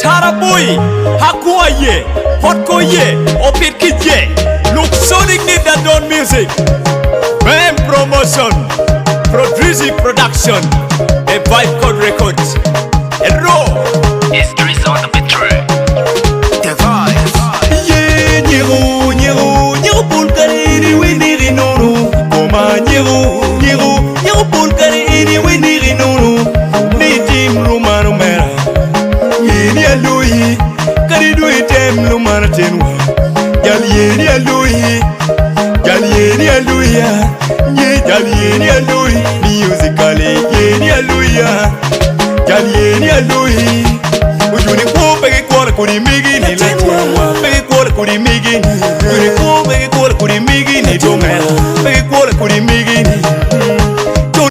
Taraboy, Hakuaye, Hotkoye, Opirkije, Look Sonic need that done music. Man promotion, producing production, a Vibe Code Records. And raw is the result of the true. The voice. Yeah, Niro, Pulkari, Winnie Nono, Goma, Niro, Pulkari, Winnie Nono, Nitim Romano Mera, Yenia Louis, Caridu Etem Lumaratin, Galienia Louis, Galienia Louis, Galienia Louis, musically, Yenia Louis, Galienia Louis, Ujuni Pope, Quarcuni Migi.